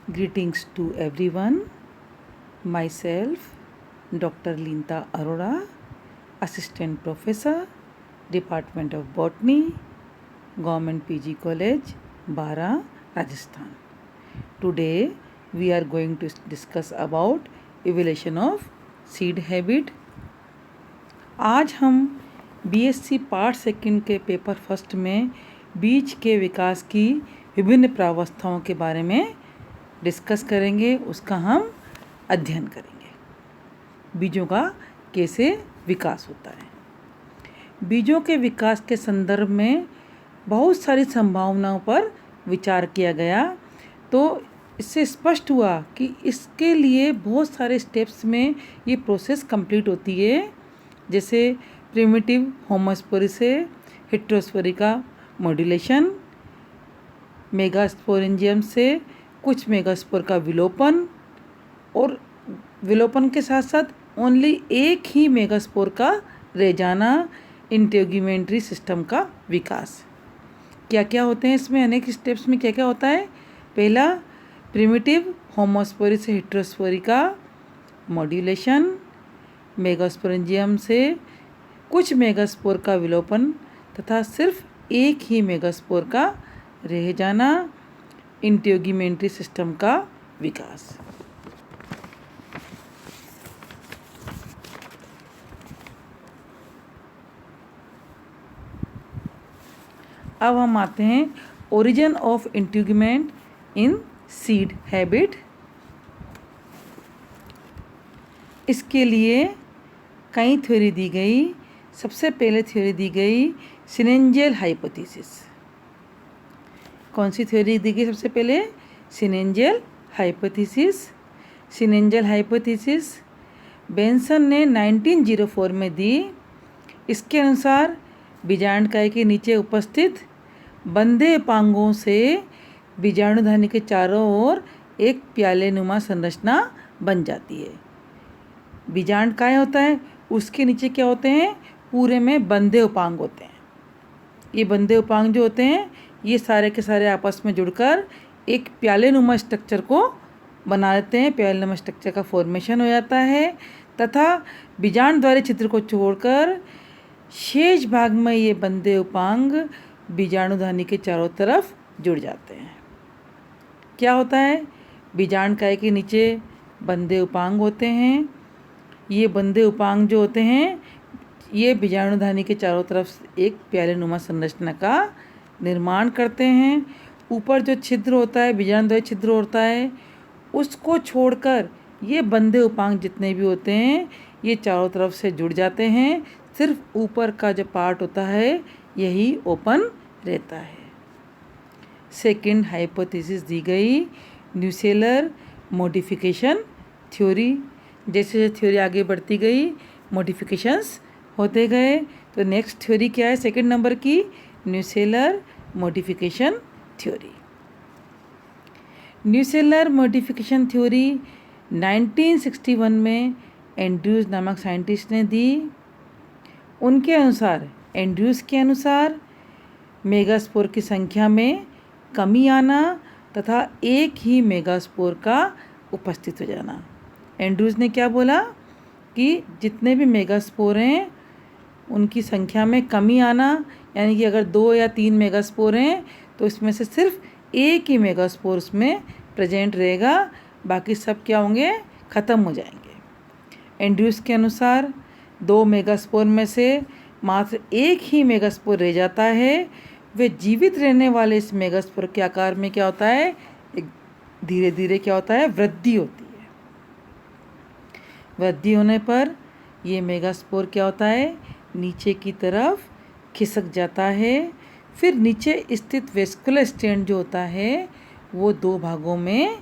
Greetings to everyone. Myself, Dr. Linta Arora, Assistant Professor, Department of Botany, Government PG College, Bara, Rajasthan. Today we are going to discuss about evolution of seed habit. आज हम BSc part second के paper first में बीज के विकास की विभिन्न प्रावस्थाओं के बारे में डिस्कस करेंगे, उसका हम अध्ययन करेंगे। बीजों का कैसे विकास होता है। बीजों के विकास के संदर्भ में बहुत सारी संभावनाओं पर विचार किया गया, तो इससे स्पष्ट हुआ कि इसके लिए बहुत सारे स्टेप्स में ये प्रोसेस कंप्लीट होती है, जैसे प्रिमिटिव होमोस्पोरी से हेटेरोस्पोरिका मॉड्यूलेशन, मेगास्पोरेंजियम से कुछ मेगास्पोर का विलोपन, और विलोपन के साथ साथ ओनली एक ही मेगास्पोर का रह जाना, इंटेगुमेंट्री सिस्टम का विकास। क्या क्या होते हैं इसमें, अनेक स्टेप्स में क्या क्या होता है। पहला, प्रिमिटिव होमोस्पोरी से हेटेरोस्पोरिका मॉड्यूलेशन, मेगास्पोरेंजियम से कुछ मेगास्पोर का विलोपन तथा सिर्फ एक ही मेगास्पोर का रह जाना, इंटेगुमेंट्री सिस्टम का विकास। अब हम आते हैं origin of integument in seed habit. इसके लिए कई थ्योरी दी गई। सबसे पहले थ्योरी दी गई सिनेंजियल हाइपोथेसिस। कौन सी थ्योरी दी गई सबसे पहले? सिनेंजियल हाइपोथेसिस। सिनेंजियल हाइपोथेसिस बेंसन ने 1904 में दी। इसके अनुसार बीजांडकाय के नीचे उपस्थित बंधे उपांगों से बीजाणुधानी के चारों ओर एक प्याले नुमा संरचना बन जाती है। बीजांडकाय होता है, उसके नीचे क्या होते हैं? पूरे में बंधे उपांग होते हैं। ये बंधे उपांग जो होते हैं, ये सारे के सारे आपस में जुड़कर एक प्याले नुमा स्ट्रक्चर को बना देते हैं। प्याले नुमा स्ट्रक्चर का फॉर्मेशन हो जाता है तथा बीजांडद्वारी छिद्र को छोड़कर शेष भाग में ये बंधे उपांग बीजाणुधानी के चारों तरफ जुड़ जाते हैं। क्या होता है? बीजांडकाय के नीचे बंधे उपांग होते हैं। ये बंधे उपांग जो होते हैं, ये बीजाणुधानी के चारों तरफ एक प्याले नुमा संरचना का निर्माण करते हैं। ऊपर जो छिद्र होता है, बीजाणुद्वारी छिद्र होता है, उसको छोड़कर ये बंधे उपांग जितने भी होते हैं, ये चारों तरफ से जुड़ जाते हैं। सिर्फ ऊपर का जो पार्ट होता है, यही ओपन रहता है। सेकंड हाइपोथेसिस दी गई न्यूसेलर मॉडिफिकेशन थ्योरी। जैसे जैसे थ्योरी आगे बढ़ती गई, मॉडिफिकेशंस होते गए। तो नेक्स्ट थ्योरी क्या है सेकंड नंबर की? Nucellar modification theory. Nucellar modification theory 1961 में एंड्रयूज नामक साइंटिस्ट ने दी। उनके अनुसार, एंड्रयूज के अनुसार, मेगास्पोर की संख्या में कमी आना तथा एक ही मेगास्पोर का उपस्थित हो जाना। एंड्रयूज ने क्या बोला कि जितने भी मेगास्पोर हैं उनकी संख्या में कमी आना, यानी कि अगर 2 या 3 मेगास्पोर हैं तो इसमें से सिर्फ एक ही मेगास्पोर उसमें प्रेजेंट रहेगा, बाकी सब क्या होंगे? ख़त्म हो जाएंगे। एंड्रयूज के अनुसार 2 मेगास्पोर में से मात्र एक ही मेगास्पोर रह जाता है। वे जीवित रहने वाले इस मेगास्पोर के आकार में क्या होता है? एक धीरे धीरे क्या होता है? वृद्धि होती है। वृद्धि होने पर ये मेगास्पोर क्या होता है? नीचे की तरफ खिसक जाता है। फिर नीचे स्थित वेस्कुलर स्टैंड जो होता है, वो 2 भागों में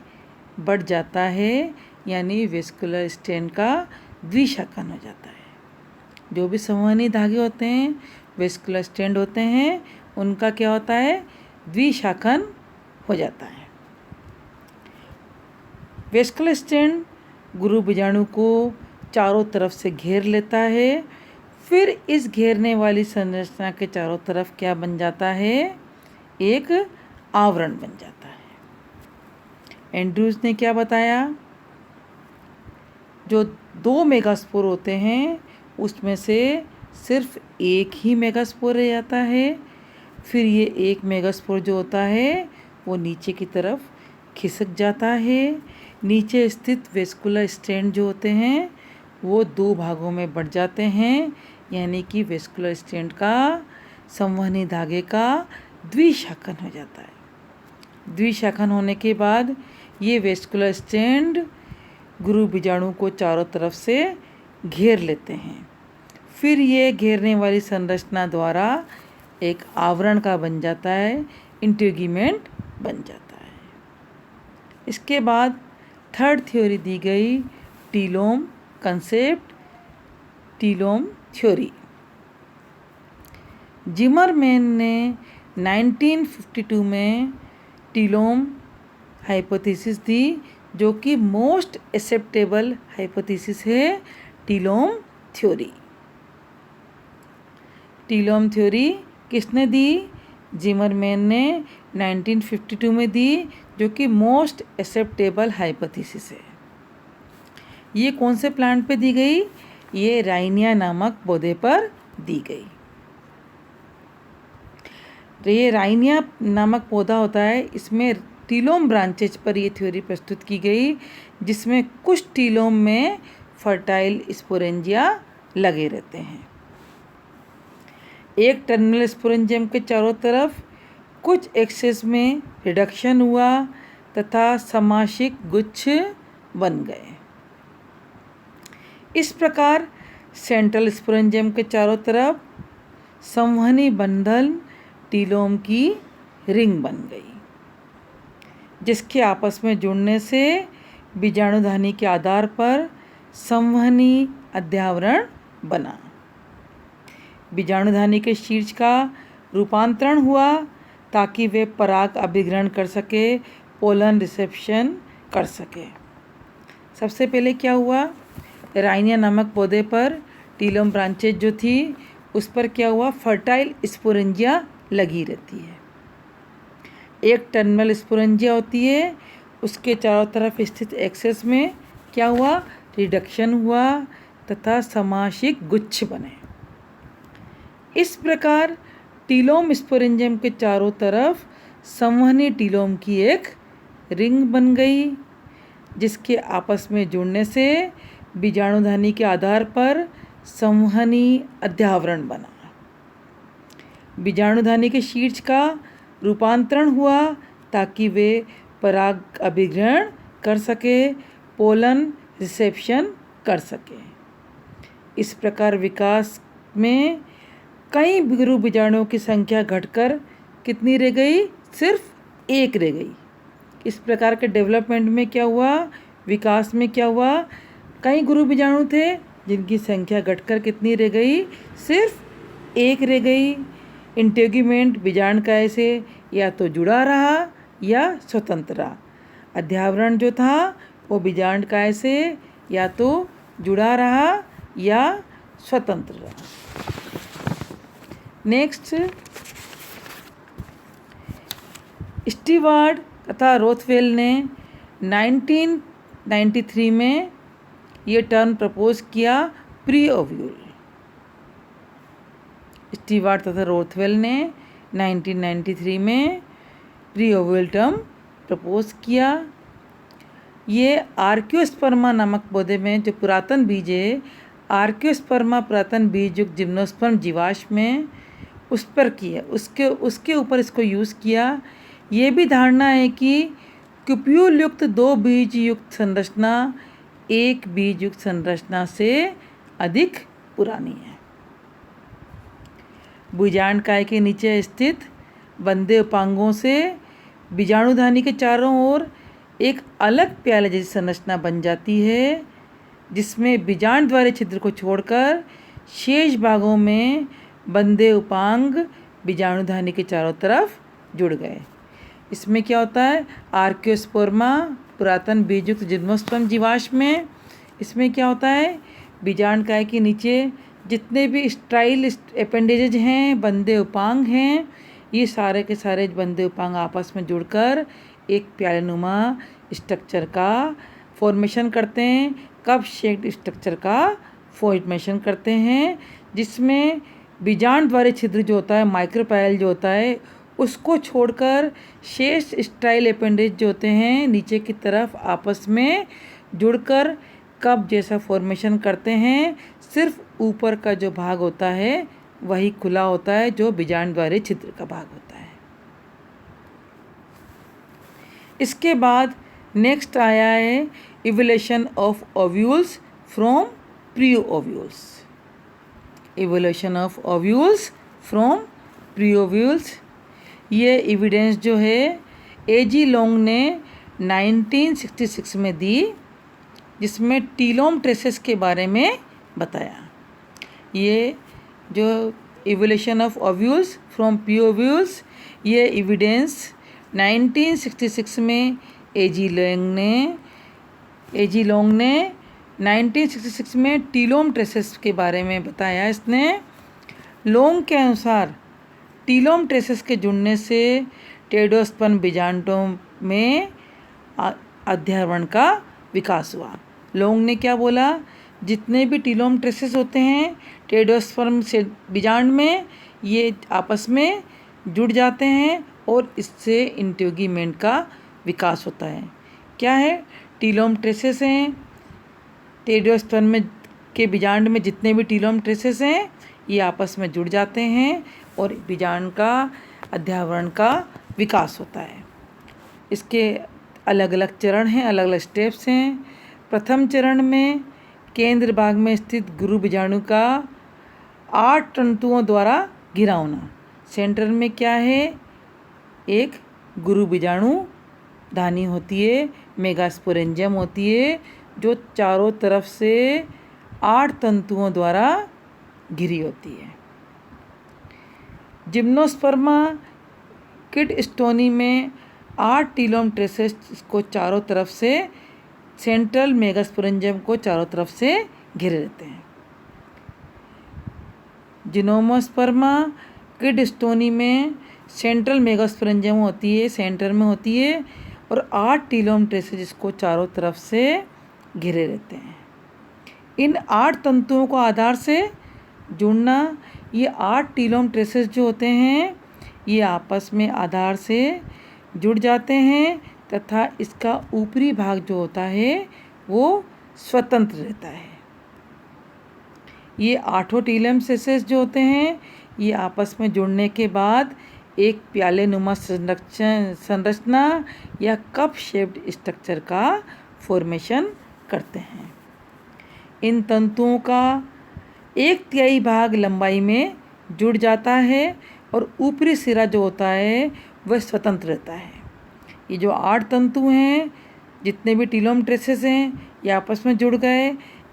बढ़ जाता है, यानी वेस्कुलर स्टैंड का द्विशाखन हो जाता है। जो भी संवहनी धागे होते हैं, वेस्कुलर स्टैंड होते हैं, उनका क्या होता है? द्विशाखन हो जाता है। वेस्कुलर स्टैंड गुरु बीजाणु को चारों तरफ से घेर लेता है। फिर इस घेरने वाली संरचना के चारों तरफ क्या बन जाता है? एक आवरण बन जाता है। एंड्रूज ने क्या बताया, जो 2 मेगास्पोर होते हैं उसमें से सिर्फ एक ही मेगास्पोर रह जाता है। फिर ये एक मेगास्पोर जो होता है वो नीचे की तरफ खिसक जाता है। नीचे स्थित वेस्कुलर स्ट्रैंड जो होते हैं वो 2 भागों में बढ़ जाते हैं, यानी कि वेस्कुलर स्ट्रैंड का संवहनी धागे का द्विशाखन हो जाता है। द्विशाखन होने के बाद ये वेस्कुलर स्ट्रैंड गुरु बीजाणु को चारों तरफ से घेर लेते हैं। फिर ये घेरने वाली संरचना द्वारा एक आवरण का बन जाता है, इंटीग्यूमेंट बन जाता है। इसके बाद थर्ड थ्योरी दी गई टीलोम कंसेप्ट, टीलोम थ्योरी। जिमरमैन ने 1952 में टीलोम हाइपोथेसिस दी, जो कि मोस्ट एक्सेप्टेबल हाइपोथेसिस है टीलोम थ्योरी। टीलोम थ्योरी किसने दी? जिमरमैन ने 1952 में दी, जो कि मोस्ट एक्सेप्टेबल हाइपोथेसिस है। ये कौन से प्लांट पे दी गई? ये राइनिया नामक पौधे पर दी गई। तो ये राइनिया नामक पौधा होता है, इसमें टीलोम ब्रांचेज पर ये थ्योरी प्रस्तुत की गई, जिसमें कुछ टीलोम में फर्टाइल स्पोरेंजिया लगे रहते हैं। एक टर्मिनल स्पोरेंजियम के चारों तरफ कुछ एक्सेस में रिडक्शन हुआ तथा समाशिक गुच्छ बन गए। इस प्रकार सेंट्रल स्पोरेंजियम के चारों तरफ संवहनी बंधन टीलोम की रिंग बन गई, जिसके आपस में जुड़ने से बीजाणुधानी के आधार पर संवहनी अध्यावरण बना। बीजाणुधानी के शीर्ष का रूपांतरण हुआ ताकि वे पराग अभिग्रहण कर सके, पोलन रिसेप्शन कर सके। सबसे पहले क्या हुआ, राइनिया नामक पौधे पर टीलोम ब्रांचेज जो थी उस पर क्या हुआ, फर्टाइल स्पोरेंजिया लगी रहती है। एक टर्मिनल स्पोरेंजिया होती है, उसके चारों तरफ स्थित एक्सेस में क्या हुआ, रिडक्शन हुआ तथा समाशिक गुच्छ बने। इस प्रकार टीलोम स्पोरेंजियम के चारों तरफ संवहनी टीलोम की एक रिंग बन गई, जिसके आपस में जुड़ने से बीजाणुधानी के आधार पर संवहनी अध्यावरण बना। बीजाणुधानी के शीर्ष का रूपांतरण हुआ ताकि वे पराग अभिग्रहण कर सके, पोलन रिसेप्शन कर सके। इस प्रकार विकास में कई गुरु बीजाणुओं की संख्या घटकर कितनी रह गई, सिर्फ एक रह गई। इस प्रकार के डेवलपमेंट में क्या हुआ, विकास में क्या हुआ, कई गुरु बीजाणु थे जिनकी संख्या घटकर कितनी रह गई, सिर्फ एक रह गई। इंटीग्यूमेंट बीजाणुकाय से या तो जुड़ा रहा या स्वतंत्र रहा। अध्यावरण जो था वो बीजाणुकाय से या तो जुड़ा रहा या स्वतंत्र रहा। नेक्स्ट, स्टीवार्ड तथा रोथवेल ने 1993 में ये टर्म प्रपोज किया, प्री ओव्यूल। स्टीवार्ड तथा रोथवेल ने 1993 में प्री ओव्यूल टर्म प्रपोज किया। ये आर्कियोस्पर्मा नामक पौधे में जो पुरातन बीज है, आर्कियोस्पर्मा पुरातन बीज युक्त जिम्नोस्पर्म जीवाश्म में उस पर किया, उसके ऊपर इसको यूज़ किया। ये भी धारणा है कि क्यूप्यूल युक्त 2 बीज युक्त संरचना एक बीज युक्त संरचना से अधिक पुरानी है। बीजाणुकाय के नीचे स्थित बंदे उपांगों से बीजाणुधानी के चारों ओर एक अलग प्याले जैसी संरचना बन जाती है, जिसमें बीजाणु द्वारा छिद्र को छोड़कर शेष भागों में बंदे उपांग बीजाणुधानी के चारों तरफ जुड़ गए। इसमें क्या होता है, आर्कियोस्पर्मा पुरातन बीजयुक्त जिम्नोस्पर्म जीवाश्म में इसमें क्या होता है, बीजाणुकाय के नीचे जितने भी स्टाइल अपेंडेजेज हैं, बंदे उपांग हैं, ये सारे के सारे बंदे उपांग आपस में जुड़कर एक प्यालेनुमा स्ट्रक्चर का फॉर्मेशन करते हैं, कप शेप्ड स्ट्रक्चर का फॉर्मेशन करते हैं, जिसमें बीजांड द्वारा छिद्र जो होता है, माइक्रोपाइल जो होता है, उसको छोड़कर शेष स्टाइल अपेंडेज जो होते हैं नीचे की तरफ आपस में जुड़कर कप जैसा फॉर्मेशन करते हैं। सिर्फ ऊपर का जो भाग होता है वही खुला होता है, जो बीजांड द्वारा छिद्र का भाग होता है। इसके बाद नेक्स्ट आया है evolution of ovules from pre ovules. Evolution of ovules from pre ovules, ये एविडेंस जो है A.G. लोंग ने 1966 में दी, जिसमें टीलोम ट्रेसेस के बारे में बताया। ये जो evolution of ovules from pre ovules, ये एविडेंस 1966 में A.G. लोंग ने 1966 में टीलोम ट्रेसेस के बारे में बताया। इसने लोंग के अनुसार टीलोम ट्रेसेस के जुड़ने से टेडोस्पर्म बीजांडों में अध्यावरण का विकास हुआ। लोंग ने क्या बोला, जितने भी टीलोम ट्रेसेस होते हैं टेडोस्पर्म से बीजांड में, ये आपस में जुड़ जाते हैं और इससे इंटेगुमेंट का विकास होता है। क्या है, टीलोम ट्रेसेस हैं, टेडोस्पर्म के बीजांड में जितने भी टीलोम ट्रेसेस हैं ये आपस में जुड़ जाते हैं और बीजांड का अध्यावरण का विकास होता है। इसके अलग अलग चरण हैं, अलग अलग स्टेप्स हैं। प्रथम चरण में केंद्र भाग में स्थित गुरु बीजाणु का 8 तंतुओं द्वारा घिरा होना। सेंटर में क्या है, एक गुरु बीजाणु धानी होती है, मेगास्पोरेंजियम होती है, जो चारों तरफ से 8 तंतुओं द्वारा घिरी होती है। जिम्नोस्पर्मा किड स्टोनी में 8 टीलोम ट्रेसेस को चारों तरफ से, सेंट्रल मेगास्पोरेंजियम को चारों तरफ से घिरे रहते हैं। जिनोमोस्पर्मा किड स्टोनी में सेंट्रल मेगास्पोरेंजियम होती है, सेंटर में होती है, और 8 टीलोम ट्रेसेस इसको चारों तरफ से घिरे रहते हैं। इन 8 तंतुओं को आधार से जुड़ना, ये 8 टीलोम ट्रेसेस जो होते हैं ये आपस में आधार से जुड़ जाते हैं तथा इसका ऊपरी भाग जो होता है वो स्वतंत्र रहता है। ये 8 टीलोम ट्रेसेस जो होते हैं ये आपस में जुड़ने के बाद एक प्याले नुमा संरचना या कप शेप्ड स्ट्रक्चर का फॉर्मेशन करते हैं। इन तंतुओं का 1/3 भाग लंबाई में जुड़ जाता है और ऊपरी सिरा जो होता है वह स्वतंत्र रहता है। ये जो 8 तंतु हैं, जितने भी टीलोम ट्रेसेस हैं, ये आपस में जुड़ गए,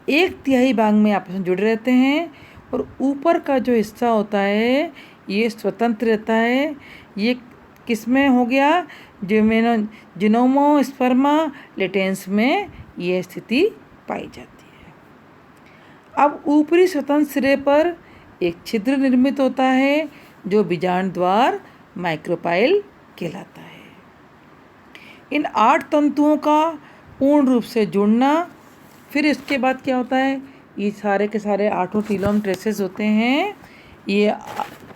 1/3 भाग में आपस में जुड़े रहते हैं और ऊपर का जो हिस्सा होता है ये स्वतंत्र रहता है। ये किसमें हो गया, जिनोमोस्पर्मा लेटेंस में ये स्थिति पाई जाती है। अब ऊपरी स्वतंत्र सिरे पर एक छिद्र निर्मित होता है जो बीजांड द्वार माइक्रोपाइल कहलाता है। इन 8 तंतुओं का पूर्ण रूप से जुड़ना, फिर इसके बाद क्या होता है, ये सारे के सारे 8 टीलोम ट्रेसेस होते हैं, ये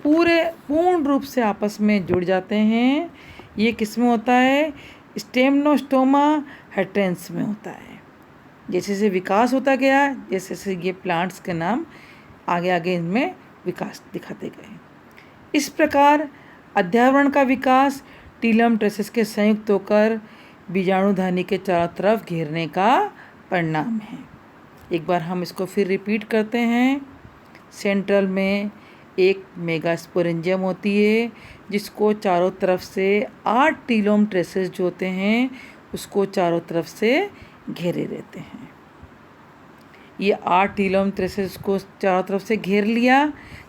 पूर्ण रूप से आपस में जुड़ जाते हैं। ये किस में होता है, स्टेमनोस्टोमा हेटेंस में होता है। जैसे जैसे विकास होता गया, जैसे जैसे ये प्लांट्स के नाम आगे आगे इनमें विकास दिखाते गए। इस प्रकार अध्यावरण का विकास टीलोम ट्रेसेस के संयुक्त होकर बीजाणुधानी के चारों तरफ घेरने का परिणाम है। एक बार हम इसको फिर रिपीट करते हैं। सेंट्रल में एक मेगास्पोरेंजियम होती है जिसको चारों तरफ से 8 टीलोम ट्रेसेस जो होते हैं उसको चारों तरफ से घेरे रहते हैं। ये 8 टीलोम ट्रेसेस को चारों तरफ से घेर लिया।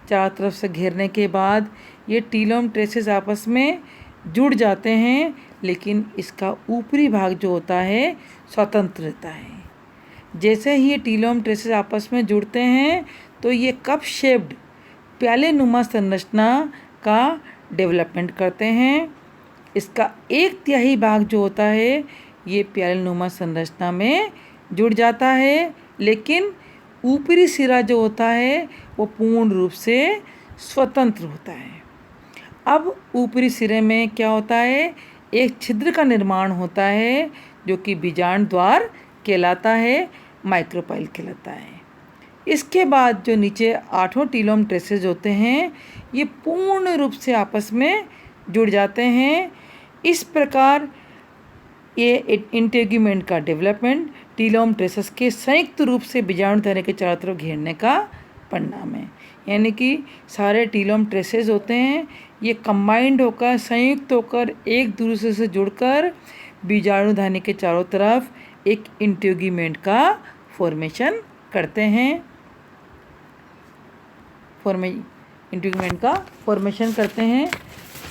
चारों तरफ से घेरने के बाद ये टीलोम ट्रेसेस आपस में जुड़ जाते हैं, लेकिन इसका ऊपरी भाग जो होता है स्वतंत्र रहता है। जैसे ही ये टीलोम ट्रेसेस आपस में जुड़ते हैं तो ये कप शेप्ड प्याले नुमा संरचना का डेवलपमेंट करते हैं। इसका 1/3 भाग जो होता है ये प्यारेलनुमा संरचना में जुड़ जाता है, लेकिन ऊपरी सिरा जो होता है वो पूर्ण रूप से स्वतंत्र होता है। अब ऊपरी सिरे में क्या होता है, एक छिद्र का निर्माण होता है जो कि बीजांड द्वार कहलाता है, माइक्रोपाइल कहलाता है। इसके बाद जो नीचे 8 टीलोम ट्रेसेस होते हैं ये पूर्ण रूप से आपस में जुड़ जाते हैं। इस प्रकार ये इंटेग्यूमेंट का डेवलपमेंट टीलोम ट्रेसेस के संयुक्त रूप से बीजाणुधानी के चारों तरफ घेरने का परिणाम है। यानी कि सारे टीलोम ट्रेसेस होते हैं ये कंबाइंड होकर, संयुक्त होकर, एक दूसरे से जुड़कर बीजाणुधानी के चारों तरफ एक इंटेग्यूमेंट का फॉर्मेशन करते हैं। इंटेग्यूमेंट का फॉर्मेशन करते हैं।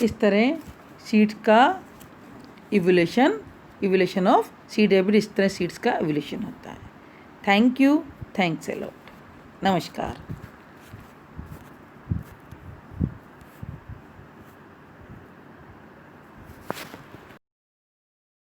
इस तरह सीड्स का इवोल्यूशन ऑफ सीड हाइब्रिड, इस तरह सीड्स का इवोल्यूशन होता है। Thank you, thanks a lot, नमस्कार।